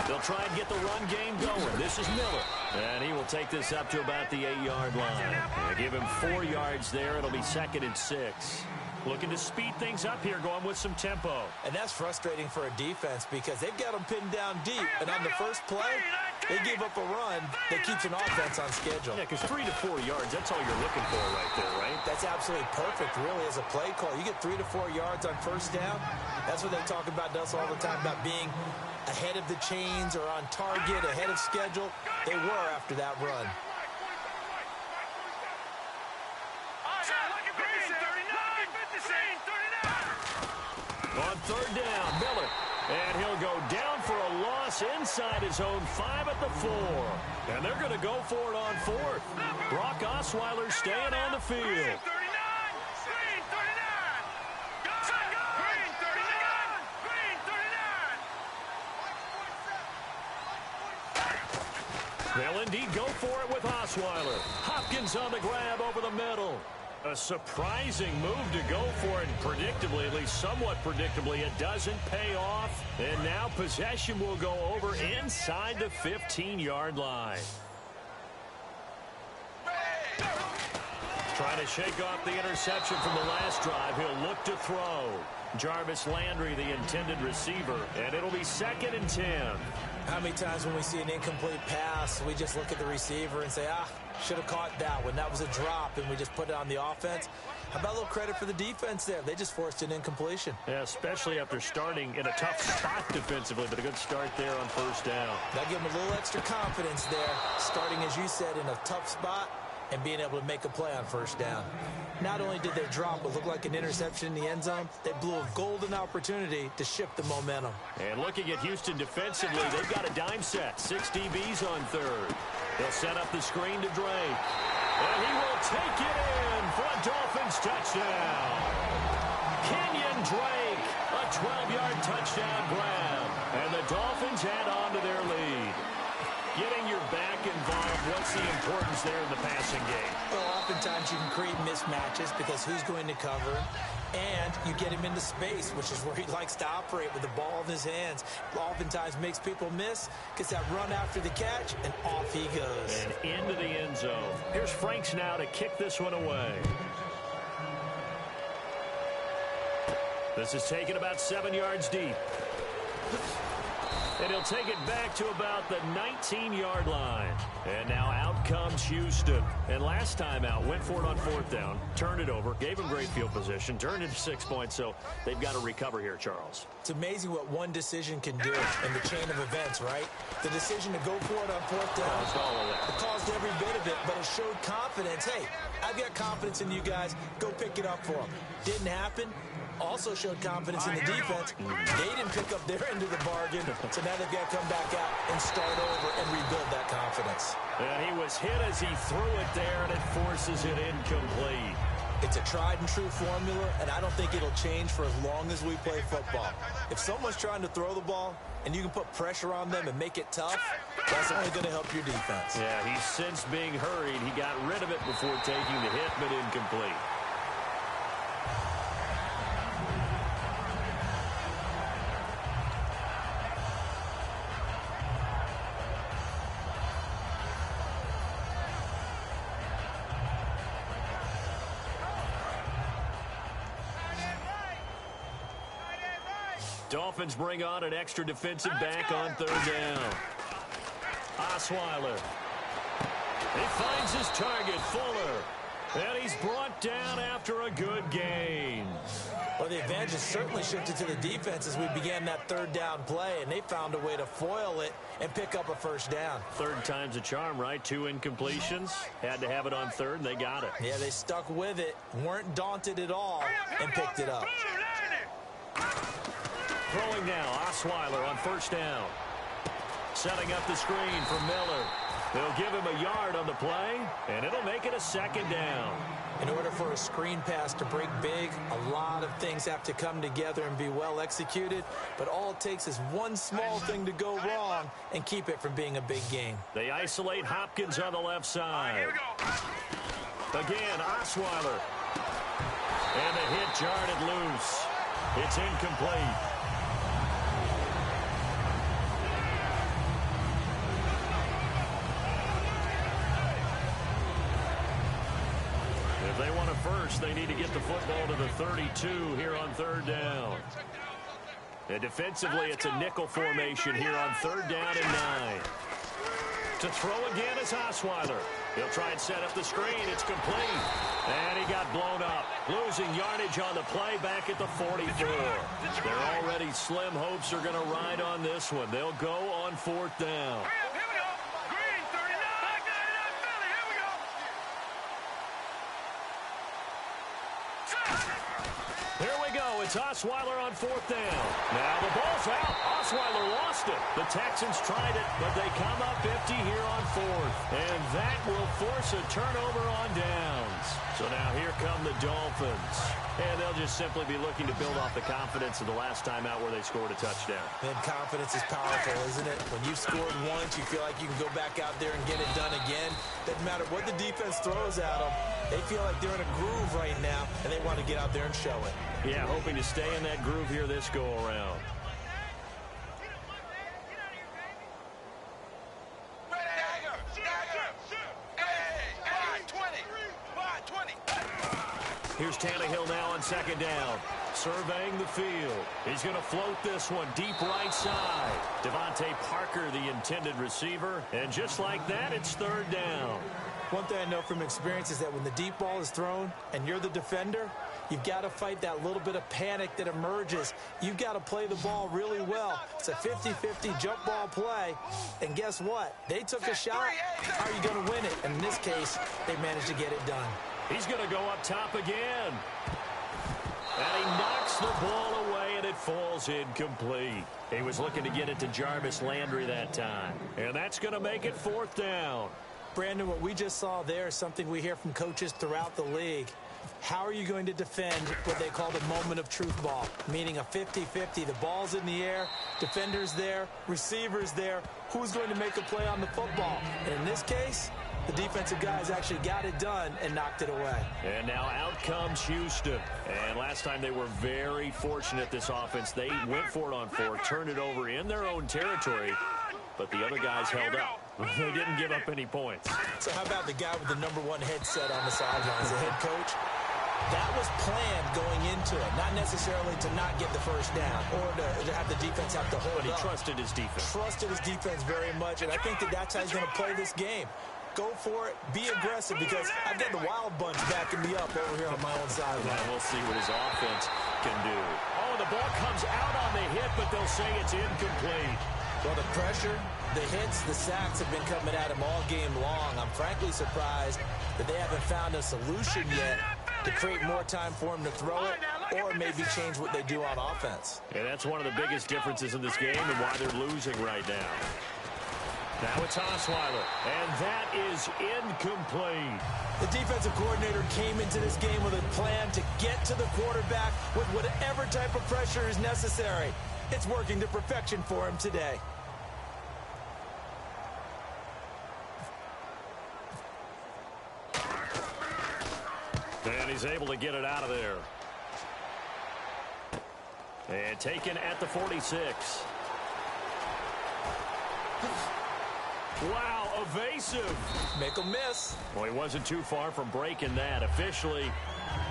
They'll try and get the run game going. This is Miller. And he will take this up to about the 8-yard line. And give him 4 yards there. It'll be 2nd and 6. Looking to speed things up here, going with some tempo. And that's frustrating for a defense because they've got them pinned down deep. And on the first play, they gave up a run that keeps an offense on schedule. Yeah, because 3 to 4 yards, that's all you're looking for right there, right? That's absolutely perfect, really, as a play call. You get 3 to 4 yards on 1st down. That's what they talk about us all the time, about being ahead of the chains or on target, ahead of schedule. They were after that run. On 3rd down, Miller. And he'll go down for a loss inside his own 5 at the 4. And they're going to go for it on 4th. Brock Osweiler staying on the field. They'll indeed go for it with Osweiler. Hopkins on the grab over the middle. A surprising move to go for it, and predictably, at least somewhat predictably, it doesn't pay off. And now possession will go over inside the 15-yard line. Trying to shake off the interception from the last drive. He'll look to throw. Jarvis Landry, the intended receiver, and it'll be 2nd and 10. How many times when we see an incomplete pass, we just look at the receiver and say, should have caught that one. That was a drop, and we just put it on the offense. How about a little credit for the defense there? They just forced an incompletion. Yeah, especially after starting in a tough spot defensively, but a good start there on 1st down. That gave them a little extra confidence there, starting, as you said, in a tough spot and being able to make a play on 1st down. Not only did they drop what looked like an interception in the end zone, they blew a golden opportunity to shift the momentum. And looking at Houston defensively, they've got a dime set. 6 DBs on 3rd. They'll set up the screen to Drake. And he will take it in for a Dolphins touchdown. Kenyon Drake, a 12-yard touchdown grab. And the Dolphins add on to their lead. Getting your back involved, what's the importance there in the passing game? Well, oftentimes you can create mismatches because who's going to cover him, and you get him into space, which is where he likes to operate with the ball in his hands. Oftentimes makes people miss, gets that run after the catch, and off he goes. And into the end zone. Here's Franks now to kick this one away. This is taken about 7 yards deep. And he'll take it back to about the 19-yard line. And now out comes Houston. And last time out, went for it on 4th down, turned it over, gave him great field position, turned into 6 points, so they've got to recover here, Charles. It's amazing what one decision can do in the chain of events, right? The decision to go for it on 4th down. Caused all of that. It caused every bit of it, but it showed confidence. Hey, I've got confidence in you guys. Go pick it up for them. Didn't happen. Also showed confidence in the defense. They didn't pick up their end of the bargain, so now they've got to come back out and start over and rebuild that confidence. And he was hit as he threw it there, and it forces it incomplete. It's a tried-and-true formula, and I don't think it'll change for as long as we play football. If someone's trying to throw the ball and you can put pressure on them and make it tough, that's only going to help your defense. Yeah, he's since being hurried. He got rid of it before taking the hit, but incomplete. Dolphins bring on an extra defensive back on 3rd down. Osweiler. He finds his target, Fuller. And he's brought down after a good gain. Well, the advantage has certainly shifted to the defense as we began that 3rd down play, and they found a way to foil it and pick up a 1st down. 3rd time's a charm, right? 2 incompletions. Had to have it on 3rd, and they got it. Yeah, they stuck with it, weren't daunted at all, and picked it up. Throwing now, Osweiler on 1st down. Setting up the screen for Miller. They'll give him a yard on the play, and it'll make it a 2nd down. In order for a screen pass to break big, a lot of things have to come together and be well executed, but all it takes is one small thing to go wrong and keep it from being a big game. They isolate Hopkins on the left side. Again, Osweiler. And the hit jarred it loose. It's incomplete. If they want a first, they need to get the football to the 32 here on 3rd down. And defensively, it's a nickel formation here on 3rd down and 9. To throw again is Osweiler. He'll try and set up the screen. It's complete. And he got blown up. Losing yardage on the play back at the 44. Their already slim hopes are going to ride on this one. They'll go on 4th down. Here we go. It's Osweiler on 4th down. Now the ball's out. Osweiler lost it. The Texans tried it, but they come up 50 here on 4th. And that will force a turnover on downs. So now here come the Dolphins. And they'll just simply be looking to build off the confidence of the last time out where they scored a touchdown. And confidence is powerful, isn't it? When you've scored once, you feel like you can go back out there and get it done again. Doesn't matter what the defense throws at them. They feel like they're in a groove right now, and they want to get out there and show it. Yeah, hoping to stay in that groove here this go-around. Here's Tannehill now on 2nd down. surveying the field. He's going to float this one deep right side. Devontae Parker, the intended receiver. And just like that, it's third down. One thing I know from experience is that when the deep ball is thrown and you're the defender, you've got to fight that little bit of panic that emerges. You've got to play the ball really well. It's a 50-50 jump ball play. And guess what? They took a shot. How are you going to win it? And in this case, they managed to get it done. He's going to go up top again. And he knocks the ball away, and it falls incomplete. He was looking to get it to Jarvis Landry that time. And that's going to make it fourth down. Brandon, what we just saw there is something we hear from coaches throughout the league. How are you going to defend what they call the moment of truth ball, meaning a 50-50? The ball's in the air, defender's there, receiver's there. Who's going to make a play on the football? And in this case, the defensive guys actually got it done and knocked it away. And now out comes Houston. And last time they were very fortunate, this offense. They went for it on fourth, turned it over in their own territory, but the other guys held up. They didn't give up any points. So how about the guy with the #1 headset on the sidelines, the head coach? That was planned going into it, not necessarily to not get the first down or to have the defense have to hold But he up. trusted his defense. Trusted his defense very much, and I think that that's how he's going to play this game. Go for it. Be aggressive, because I've got the wild bunch backing me up over here on my own sideline. And we'll see what his offense can do. Oh, the ball comes out on the hit, but they'll say it's incomplete. Well, the pressure, the hits, the sacks have been coming at him all game long. I'm frankly surprised that they haven't found a solution yet to create more time for him to throw it or maybe change what they do on offense. And that's one of the biggest differences in this game and why they're losing right now. Now it's Osweiler, and that is incomplete. The defensive coordinator came into this game with a plan to get to the quarterback with whatever type of pressure is necessary. It's working to perfection for him today. And he's able to get it out of there. And taken at the 46. Wow, evasive. Make him miss. Well, he wasn't too far from breaking that. Officially,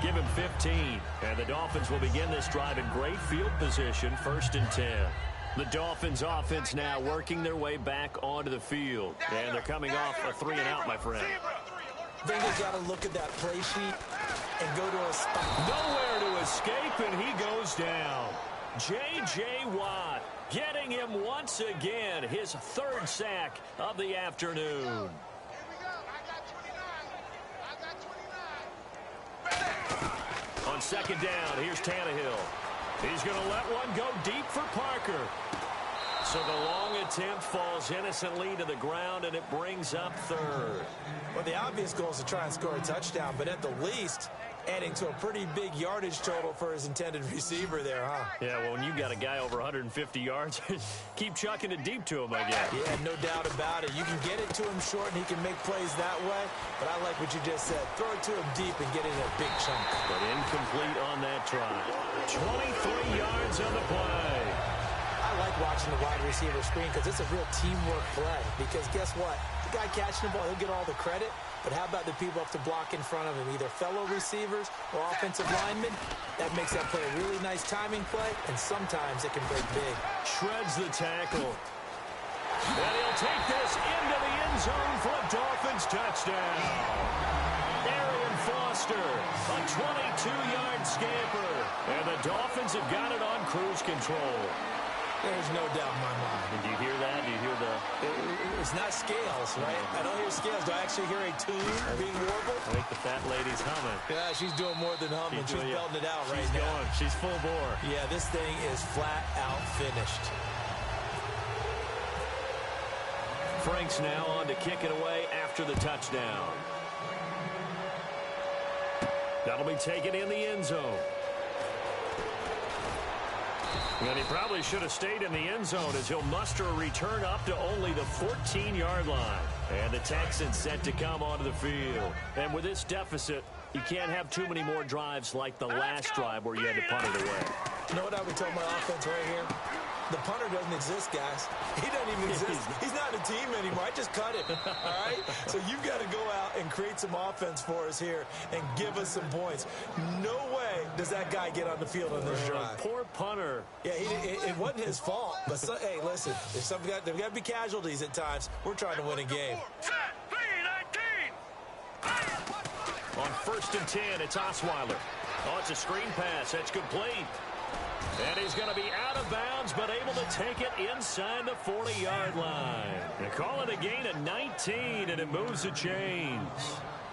give him 15. And the Dolphins will begin this drive in great field position, 1st and 10. The Dolphins offense now working their way back onto the field. And they're coming off a 3-and-out, my friend. I think they got to look at that play sheet and go to a spot. Nowhere to escape, and he goes down. J.J. Watt getting him once again, his 3rd sack of the afternoon. On 2nd down, here's Tannehill. He's going to let one go deep for Parker. So the long attempt falls innocently to the ground, and it brings up 3rd. Well, the obvious goal is to try and score a touchdown, but at the least, adding to a pretty big yardage total for his intended receiver there, huh? Yeah, well, when you've got a guy over 150 yards, keep chucking it deep to him, I guess. Yeah, no doubt about it. You can get it to him short, and he can make plays that way, but I like what you just said. Throw it to him deep and get it in a big chunk. But incomplete on that try. 23 yards on the play. I like watching the wide receiver screen because it's a real teamwork play. Because guess what? The guy catching the ball, he'll get all the credit. But how about the people up to block in front of him, either fellow receivers or offensive linemen? That makes that play a really nice timing play, and sometimes it can break big. Shreds the tackle. And he'll take this into the end zone for a Dolphins touchdown. Arian Foster, a 22-yard scamper. And the Dolphins have got it on cruise control. There's no doubt in my mind. And do you hear that? Do you hear the... It's not scales, right? I don't hear scales. Do I actually hear a tune being warbled? I think the fat lady's humming. Yeah, she's doing more than humming. She's belting it out right now. She's going. She's full bore. Yeah, this thing is flat out finished. Frank's now on to kick it away after the touchdown. That'll be taken in the end zone. And he probably should have stayed in the end zone as he'll muster a return up to only the 14-yard line. And the Texans set to come onto the field. And with this deficit, you can't have too many more drives like the last drive where you had to punt it away. You know what I would tell my offense right here? The punter doesn't exist, guys. He doesn't even exist. He's not a team anymore. I just cut him, all right? So you've got to go out and create some offense for us here and give us some points. No way does that guy get on the field on this drive. Poor punter. Yeah, it wasn't his fault. But, hey, listen, there's got to be casualties at times. We're trying to win a game. On 1st and 10, it's Osweiler. Oh, it's a screen pass. That's complete. And he's going to be out of bounds, but able to take it inside the 40-yard line. They call it a gain of 19, and it moves the chains.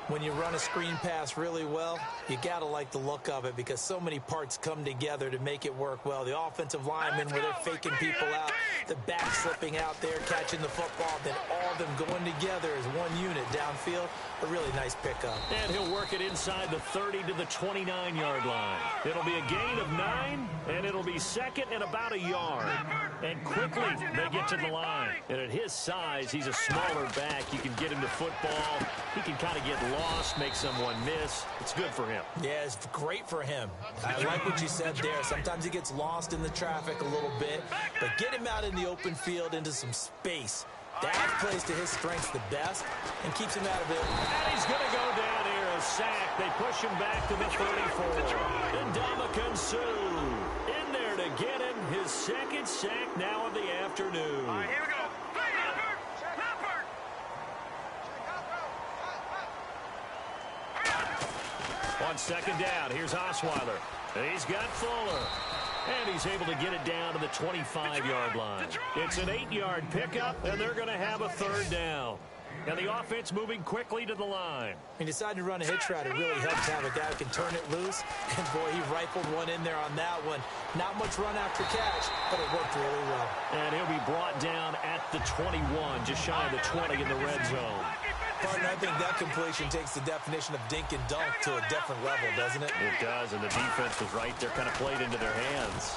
When you run a screen pass really well, you got to like the look of it because so many parts come together to make it work well. The offensive linemen where they're faking people out, the back slipping out there, catching the football, then all of them going together as one unit downfield. A really nice pickup. And he'll work it inside the 30 to the 29-yard line. It'll be a gain of 9, and it'll be second and about a yard. And quickly, they get to the line. And at his size, he's a smaller back. You can get him to football. He can kind of get lost, make someone miss. It's good for him. Yeah, it's great for him. I like what you said there. Sometimes he gets lost in the traffic a little bit, but get him out in the open field into some space. That plays to his strengths the best and keeps him out of it. And he's going to go down here, a sack. They push him back to the 34. And Ndamukong Suh in there to get him his second sack now of the afternoon. All right, here we go. On 2nd down, here's Osweiler. He's got Fuller. And he's able to get it down to the 25-yard line. It's an 8-yard pickup, and they're going to have a 3rd down. And the offense moving quickly to the line. He decided to run a hitch route. It really helps to have a guy who can turn it loose. And, boy, he rifled one in there on that one. Not much run after catch, but it worked really well. And he'll be brought down at the 21, just shy of the 20 in the red zone. Partner, I think that completion takes the definition of dink and dunk to a different level, doesn't it? It does, and the defense was right there, kind of played into their hands.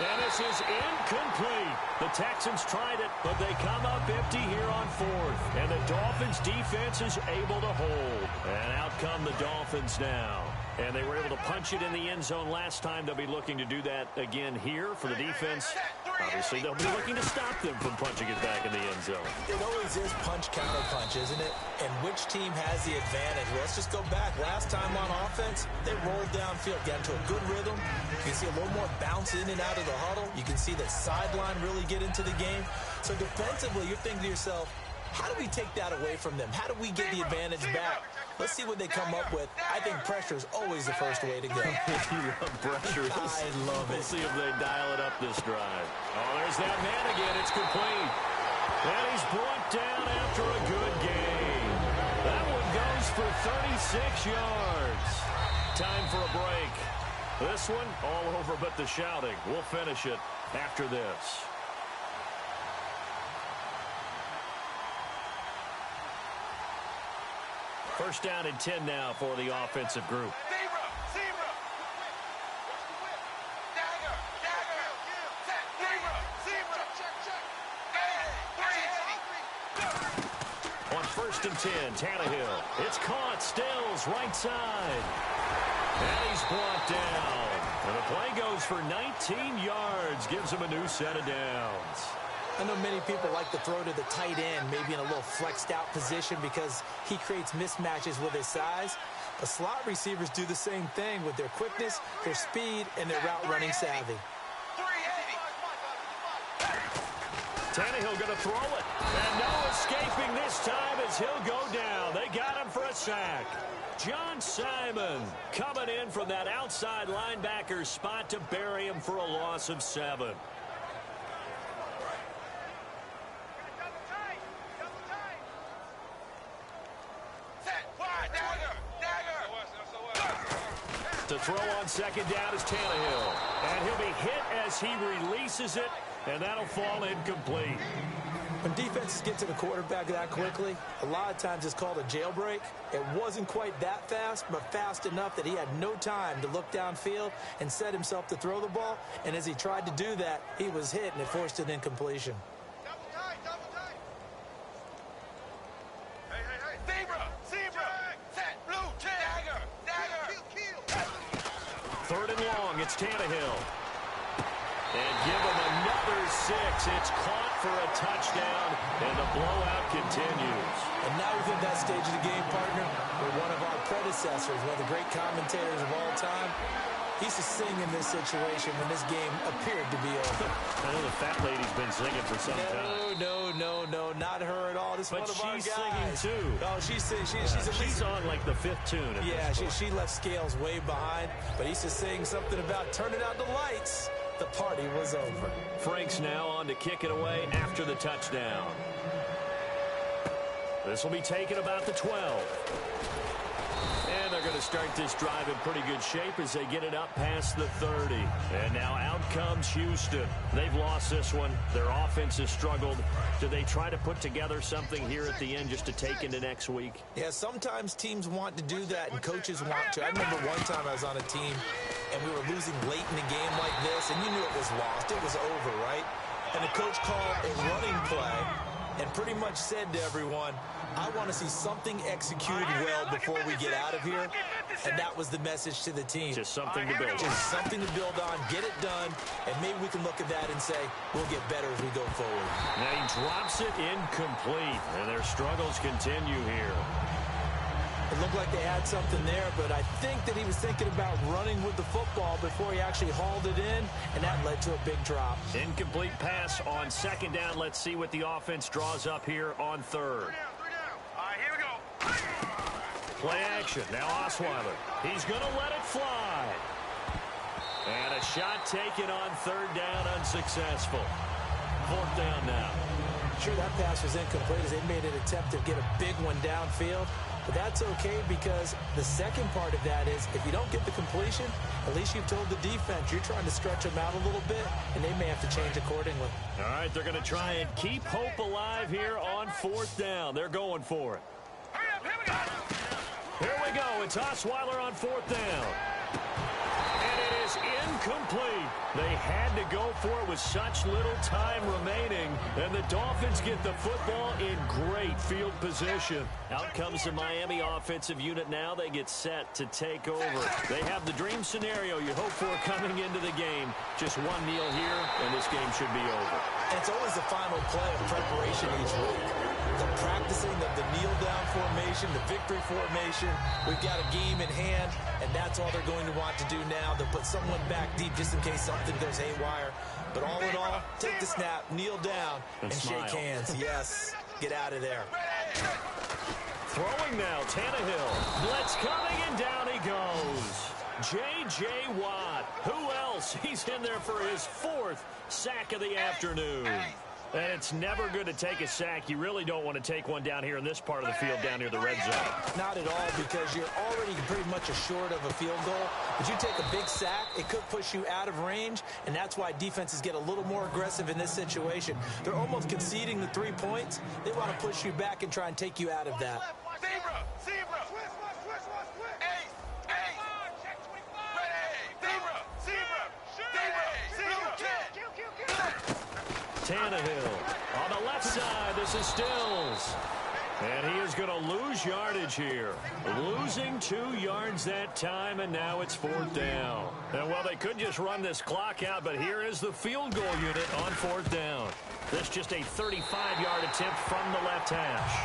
And this is incomplete. The Texans tried it, but they come up empty here on 4th. And the Dolphins' defense is able to hold. And out come the Dolphins now. And they were able to punch it in the end zone last time. They'll be looking to do that again here for the defense. Obviously, they'll be looking to stop them from punching it back in the end zone. It always is punch-counter-punch, isn't it? And which team has the advantage? Well, let's just go back. Last time on offense, they rolled downfield, got into a good rhythm. You can see a little more bounce in and out of the huddle. You can see the sideline really get into the game. So defensively, you're thinking to yourself, how do we take that away from them? How do we get the advantage back? Let's see what they come up with. I think pressure is always the first way to go. You love pressure. I love it. We'll see if they dial it up this drive. Oh, there's that man again. It's complete. And he's brought down after a good game. That one goes for 36 yards. Time for a break. This one all over but the shouting. We'll finish it after this. First down and 10 now for the offensive group. On 1st and 10, Tannehill. It's caught. Stills right side. And he's brought down. And the play goes for 19 yards. Gives him a new set of downs. I know many people like to throw to the tight end, maybe in a little flexed out position because he creates mismatches with his size. But slot receivers do the same thing with their quickness, their speed, and their route running savvy. Tannehill going to throw it. And no escaping this time as he'll go down. They got him for a sack. John Simon coming in from that outside linebacker spot to bury him for a loss of 7. To throw on 2nd down is Tannehill. And he'll be hit as he releases it, and that'll fall incomplete. When defenses get to the quarterback that quickly, a lot of times it's called a jailbreak. It wasn't quite that fast, but fast enough that he had no time to look downfield and set himself to throw the ball. And as he tried to do that, he was hit, and it forced an incompletion. It's Tannehill. And give him another It's caught for a touchdown, and the blowout continues. And now within that stage of the game, partner, we're one of our predecessors, one of the great commentators of all time. He used to sing in this situation when this game appeared to be over. I know the fat lady's been singing for some time. No, not her at all. This is one of our guys. But she's singing too. Oh, she's on like the 5th tune. Yeah, she left Scales way behind, but he used to sing something about turning out the lights. The party was over. Frank's now on to kick it away after the touchdown. This will be taken about the 12. And they're going to start this drive in pretty good shape as they get it up past the 30. And now out comes Houston. They've lost this one. Their offense has struggled. Do they try to put together something here at the end just to take into next week? Yeah, sometimes teams want to do that and coaches want to. I remember one time I was on a team and we were losing late in a game like this, and you knew it was lost. It was over, right? And the coach called a running play and pretty much said to everyone, I want to see something executed well before we get out of here. And that was the message to the team. Just something to build on. Just something to build on, get it done, and maybe we can look at that and say, we'll get better as we go forward. Now he drops it incomplete, and their struggles continue here. It looked like they had something there, but I think that he was thinking about running with the football before he actually hauled it in, and that led to a big drop. Incomplete pass on 2nd down. Let's see what the offense draws up here on 3rd. Here we go. Play action. Now Osweiler. He's going to let it fly. And a shot taken on 3rd down, unsuccessful. 4th down now. Sure, that pass was incomplete as they made an attempt to get a big one downfield. But that's okay because the second part of that is if you don't get the completion, at least you've told the defense you're trying to stretch them out a little bit, and they may have to change accordingly. All right, they're going to try and keep hope alive here on 4th down. They're going for it. Hurry up, here we go. Here we go. It's Osweiler on 4th down. And it is incomplete. They had to go for it with such little time remaining. And the Dolphins get the football in great field position. Out comes the Miami offensive unit now. They get set to take over. They have the dream scenario you hope for coming into the game. Just one kneel here, and this game should be over. And it's always the final play of preparation each week. The practicing of the kneel-down formation, the victory formation. We've got a game in hand, and that's all they're going to want to do now. They'll put someone back deep just in case something goes haywire. But all in all, take the snap, kneel down, and shake hands. Yes, get out of there. Throwing now, Tannehill. Blitz coming, and down he goes. J.J. Watt. Who else? He's in there for his 4th sack of the afternoon. And it's never good to take a sack. You really don't want to take one down here in this part of the field, down near the red zone. Not at all, because you're already pretty much assured of a field goal. But you take a big sack, it could push you out of range, and that's why defenses get a little more aggressive in this situation. They're almost conceding the 3 points. They want to push you back and try and take you out of that. Zebra! Tannehill on the left side. This is Stills. And he is going to lose yardage here. Losing 2 yards that time, and now it's 4th down. And, well, they could just run this clock out, but here is the field goal unit on 4th down. This just a 35-yard attempt from the left hash.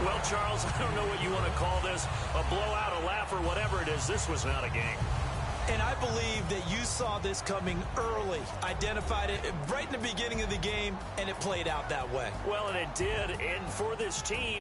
Well, Charles, I don't know what you want to call this, a blowout, a laugh, or whatever it is. This was not a game. And I believe that you saw this coming early, identified it right in the beginning of the game, and it played out that way. Well, and it did. And for this team,